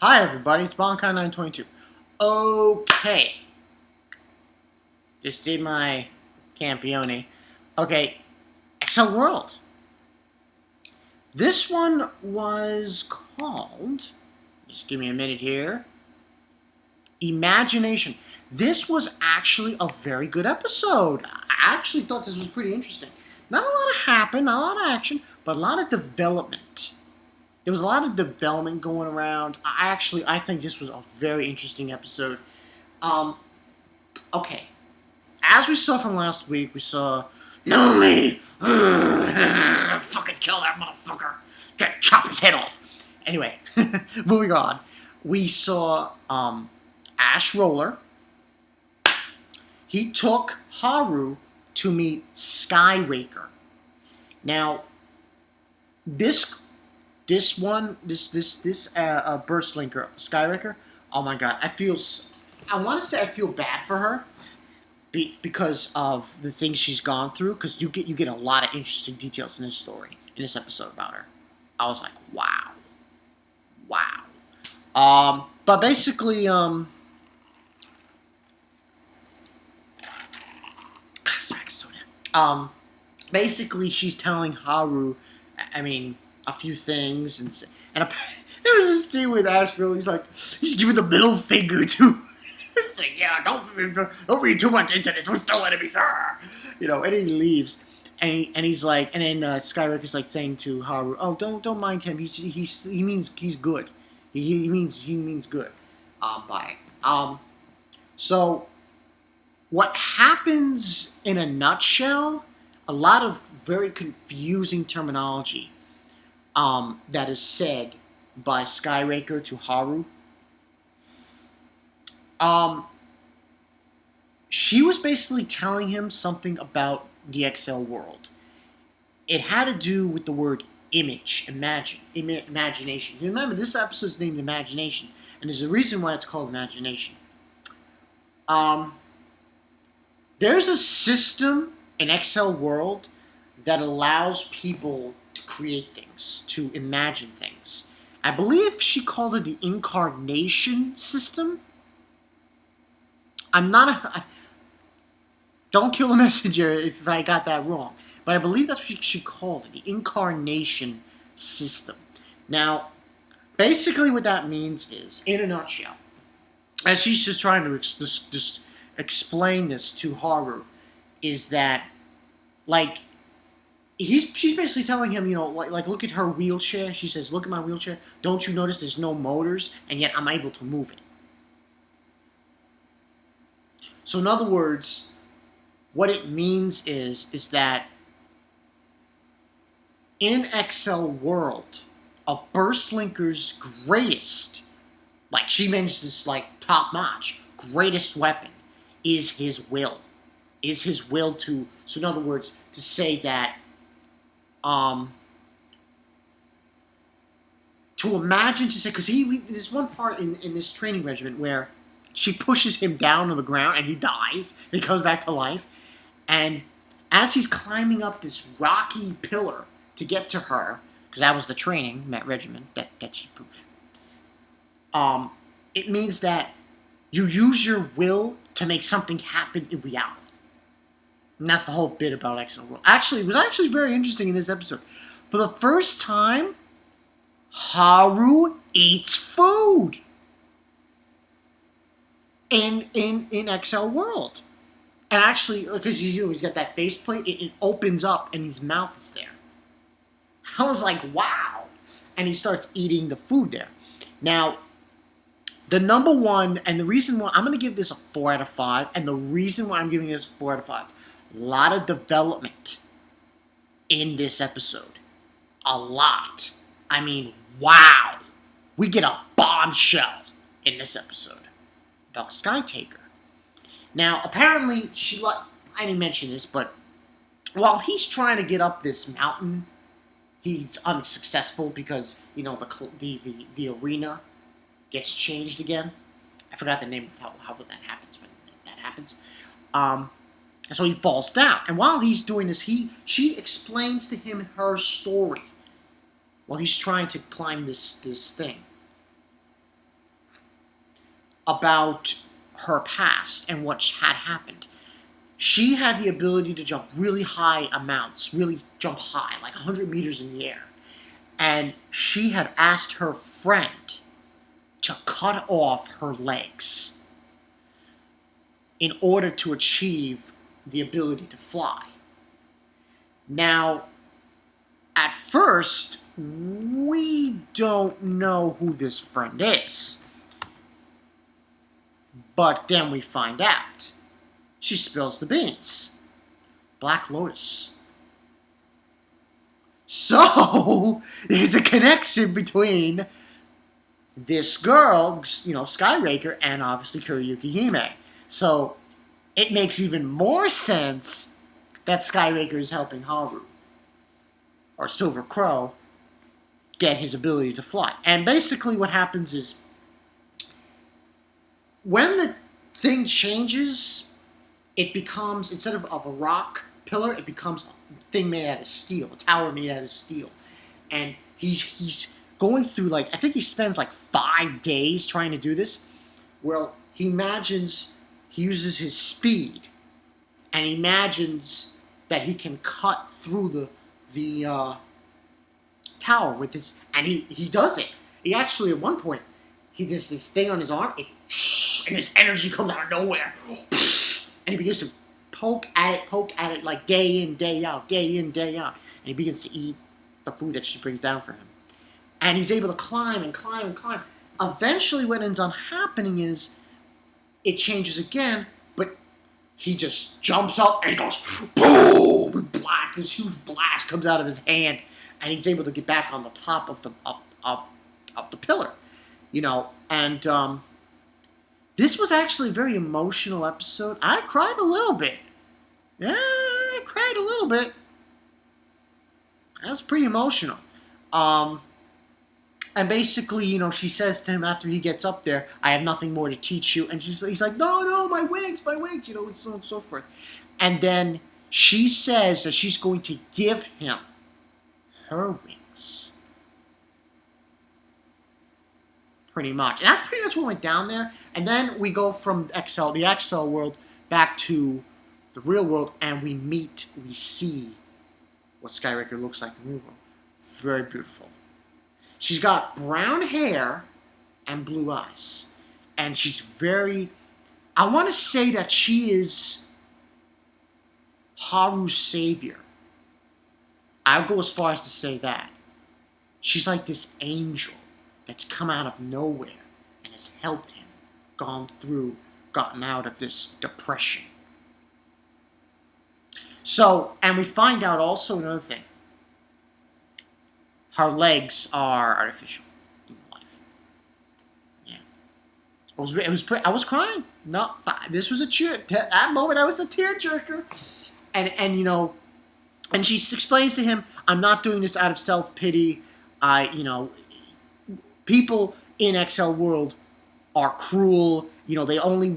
Hi everybody, it's Bonkai922. Okay. Just did my Campione. Okay, Accel World. This one was called, just give me a minute here, Imagination. This was actually a very good episode. I actually thought this was pretty interesting. Not a lot happened, not a lot of action, but a lot of development. There was a lot of development going around. I think this was a very interesting episode. Okay. As we saw from last week, we saw "No me, fucking kill that motherfucker, chop his head off." Anyway, moving on. We saw Ash Roller. He took Haru to meet Skyraker. Now, this Burst Linker, Skyraker, oh my god, I want to say I feel bad for her because of the things she's gone through, because you get a lot of interesting details in this story, in this episode about her. I was like, wow. But basically, basically she's telling Haru, a few things, and there was this scene with Ash Roller. He's giving the middle finger to. It's like, yeah, don't read too much into this. We're still enemies, and then he leaves, and he's like, and then Skyraker's like saying to Haru, "Oh, don't mind him. He means he's good. He means good. Bye." So what happens in a nutshell? A lot of very confusing terminology that is said by Skyraker to Haru. She was basically telling him something about the Accel world. It had to do with the word image, imagination. You remember, this episode's named Imagination, and there's a reason why it's called Imagination. There's a system in Accel world that allows people to create things, to imagine things. I believe she called it the incarnation system. Don't kill the messenger if I got that wrong, but I believe that's what she called it, the incarnation system. Now, basically what that means is, in a nutshell, and she's just trying to just explain this to Haru, is that, she's basically telling him, look at her wheelchair. She says, "Look at my wheelchair. Don't you notice there's no motors, and yet I'm able to move it?" So in other words, what it means is that in Accel world, a Burst Linker's greatest, she mentions this, top-notch, greatest weapon is his will. Is his will to, so in other words, to say that, to imagine, to say, because there's one part in this training regimen where she pushes him down to the ground and he dies, and he comes back to life, and as he's climbing up this rocky pillar to get to her, because that was the training regimen that she, it means that you use your will to make something happen in reality. And that's the whole bit about Accel World. Actually, it was actually very interesting in this episode. For the first time, Haru eats food in Accel World. And actually, because he's got that faceplate, it opens up and his mouth is there. I was like, wow. And he starts eating the food there. Now, the number one, and the reason why, I'm going to give this a 4 out of 5, and the reason why I'm giving this a 4 out of 5, a lot of development in this episode. A lot. Wow. We get a bombshell in this episode about Skyraker. Now, apparently, I didn't mention this, but while he's trying to get up this mountain, he's unsuccessful because, the arena gets changed again. I forgot the name of how that happens when that happens. And so he falls down. And while he's doing this, she explains to him her story while he's trying to climb this thing. about her past and what had happened. She had the ability to jump really high amounts, really jump high, like 100 meters in the air. And she had asked her friend to cut off her legs in order to achieve the ability to fly. Now, at first, we don't know who this friend is. But then we find out. She spills the beans. Black Lotus. So, there's a connection between this girl, Skyraker, and obviously Kuriyuki Hime. So, it makes even more sense that Skyraker is helping Haru, or Silver Crow, get his ability to fly. And basically what happens is, when the thing changes, it becomes, instead of a rock pillar, it becomes a thing made out of steel, a tower made out of steel. And he's going through, I think he spends 5 days trying to do this. Well, he imagines, he uses his speed, and he imagines that he can cut through the tower with his, and he does it. He actually, at one point, he does this thing on his arm, and his energy comes out of nowhere. And he begins to poke at it like day in, day out. And he begins to eat the food that she brings down for him. And he's able to climb and climb and climb. Eventually, what ends up happening is, it changes again, but he just jumps up and goes, boom! And this huge blast comes out of his hand, and he's able to get back on the top of the pillar. And this was actually a very emotional episode. I cried a little bit. Yeah, I cried a little bit. That was pretty emotional. And basically, she says to him after he gets up there, I have nothing more to teach you. And he's like, no, my wings, and so on and so forth. And then she says that she's going to give him her wings. Pretty much. And that's pretty much what went down there. And then we go from the Accel world, back to the real world, and we see what Skyraker looks like in the real world. Very beautiful. She's got brown hair and blue eyes. And she's I want to say that she is Haru's savior. I'll go as far as to say that. She's like this angel that's come out of nowhere and has helped him, gotten out of this depression. So, and we find out also another thing. Her legs are artificial in life. Yeah. I was crying. No, this was a cheer. That moment, I was a tearjerker. And she explains to him, I'm not doing this out of self-pity. People in Accel world are cruel. They only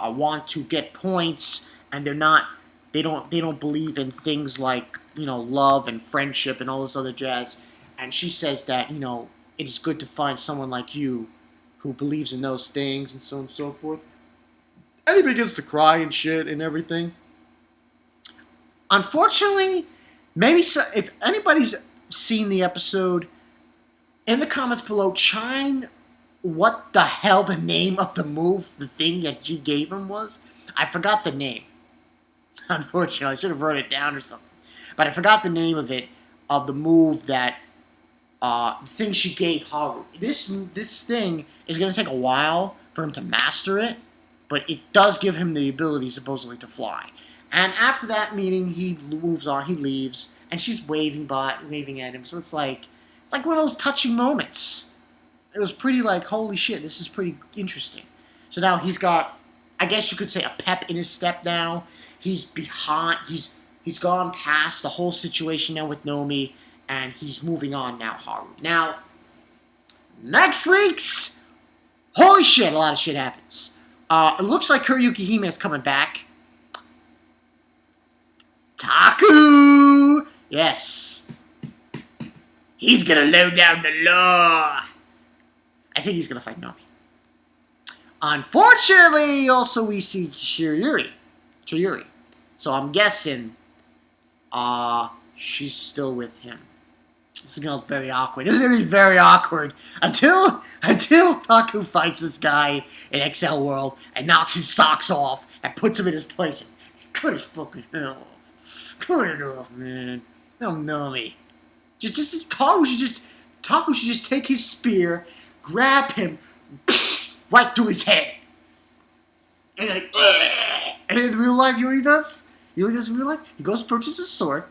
want to get points, and they don't believe in things like, love and friendship and all this other jazz. And she says that, it is good to find someone like you who believes in those things and so on and so forth. And he begins to cry and shit and everything. Unfortunately, if anybody's seen the episode, in the comments below, chime what the hell the name of the thing that she gave him was. I forgot the name. Unfortunately, I should have wrote it down or something. But I forgot the name of the move that, thing she gave Haru. This thing is going to take a while for him to master it, but it does give him the ability, supposedly, to fly. And after that meeting, he moves on, he leaves, and she's waving at him. So it's like one of those touching moments. It was pretty holy shit, this is pretty interesting. So now he's got, I guess you could say, a pep in his step now. He's gone past the whole situation now with Nomi, and he's moving on now, Haru. Now, next week's, holy shit, a lot of shit happens. It looks like Kuriyuki Hime is coming back. Taku! Yes. He's gonna load down the law. I think he's gonna fight Nomi. Unfortunately, also we see Chiyuri. So I'm guessing, she's still with him. This is gonna be very awkward. This is gonna be very awkward until Taku fights this guy in Accel World and knocks his socks off and puts him in his place. Cut his fucking head off. Cut it off, man. No, Nomi. Taku should just take his spear, grab him, right through his head. And like, ugh! And in real life, you know what he does? You know what he does in real life? He goes and purchases a sword.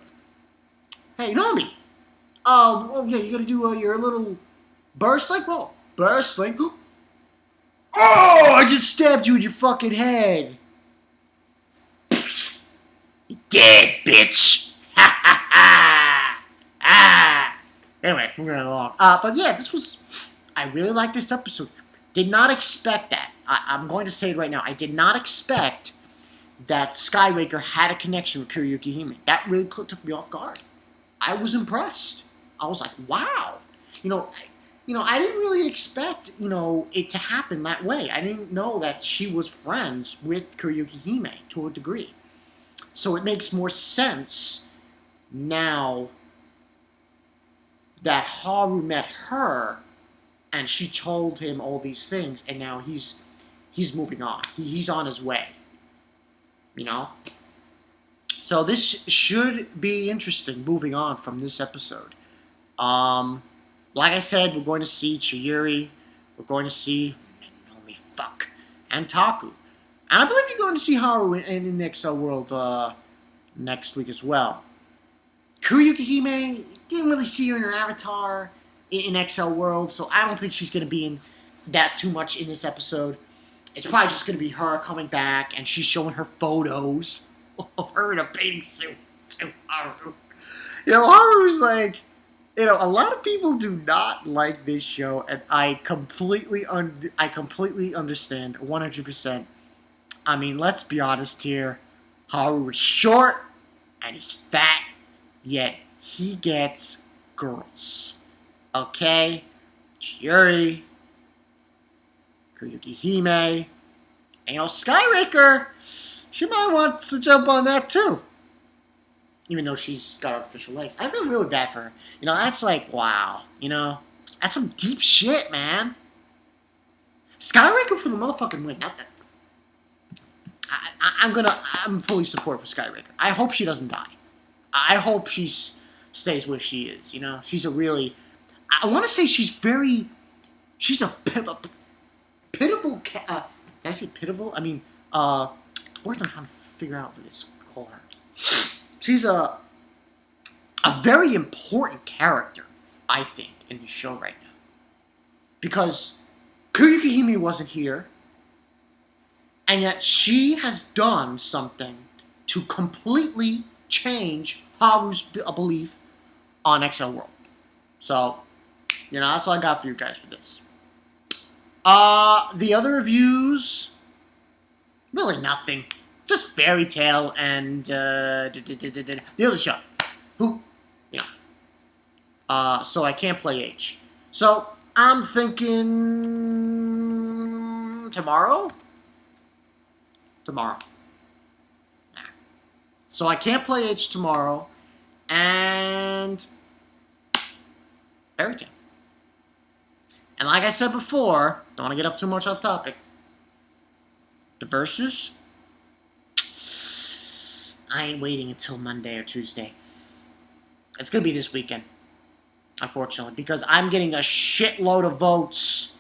Hey, Nomi. Oh yeah, you gotta do your little burst link? Well, burst link. Oh, I just stabbed you in your fucking head. You dead, bitch. Ha ha ha. Ah. Anyway, moving right along. But yeah, I really like this episode. Did not expect that. I'm going to say it right now. I did not expect that Skyraker had a connection with Kuriyuki Hime. That really took me off guard. I was impressed. I was like, wow. I didn't really expect, it to happen that way. I didn't know that she was friends with Kuriyuki Hime to a degree. So it makes more sense now that Haru met her and she told him all these things, and now he's moving on. He's on his way. So this should be interesting moving on from this episode. Like I said, we're going to see Chiyuri. We're going to see Nomi, and Taku. And I believe you're going to see Haru in the Accel World next week as well. Kuriyuki Hime, didn't really see her in her avatar in Accel World, so I don't think she's going to be in that too much in this episode. It's probably just going to be her coming back, and she's showing her photos of her in a bathing suit to Haru. Haru's like, a lot of people do not like this show, and I completely understand 100%. I mean, let's be honest here. Haru is short, and he's fat, yet he gets girls. Okay? Chiyuri, Kuriyuki Hime, and Skyraker, she might want to jump on that too. Even though she's got artificial legs. I feel really bad for her. That's like, wow. That's some deep shit, man. Skyraker for the motherfucking win. Not that. I'm fully supportive for Skyraker. I hope she doesn't die. I hope she stays where she is, She's a really... I want to say she's a pitiful... did I say pitiful? I mean, words I'm trying to figure out what this call her. She's a very important character, I think, in the show right now. Because Kuriyuki Hime wasn't here, and yet she has done something to completely change Haru's belief on Accel World. So, that's all I got for you guys for this. The other reviews, really nothing. Just Fairy Tail and the other show. So I can't play H. So I'm thinking tomorrow. Nah. So I can't play H tomorrow, and Fairy Tail. And like I said before, don't want to get off too much off topic. The verses. I ain't waiting until Monday or Tuesday. It's going to be this weekend, unfortunately, because I'm getting a shitload of votes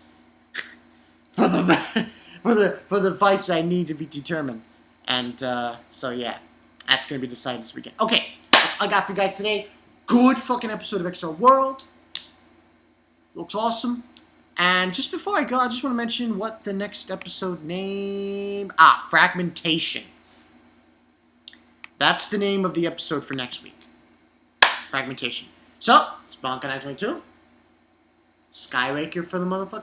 for the fights I need to be determined. And so, yeah, that's going to be decided this weekend. Okay, I got for you guys today. Good fucking episode of Accel World. Looks awesome. And just before I go, I just want to mention what the next episode name... Fragmentation. That's the name of the episode for next week. Fragmentation. So, it's Bonka922. Skyraker for the motherfucker.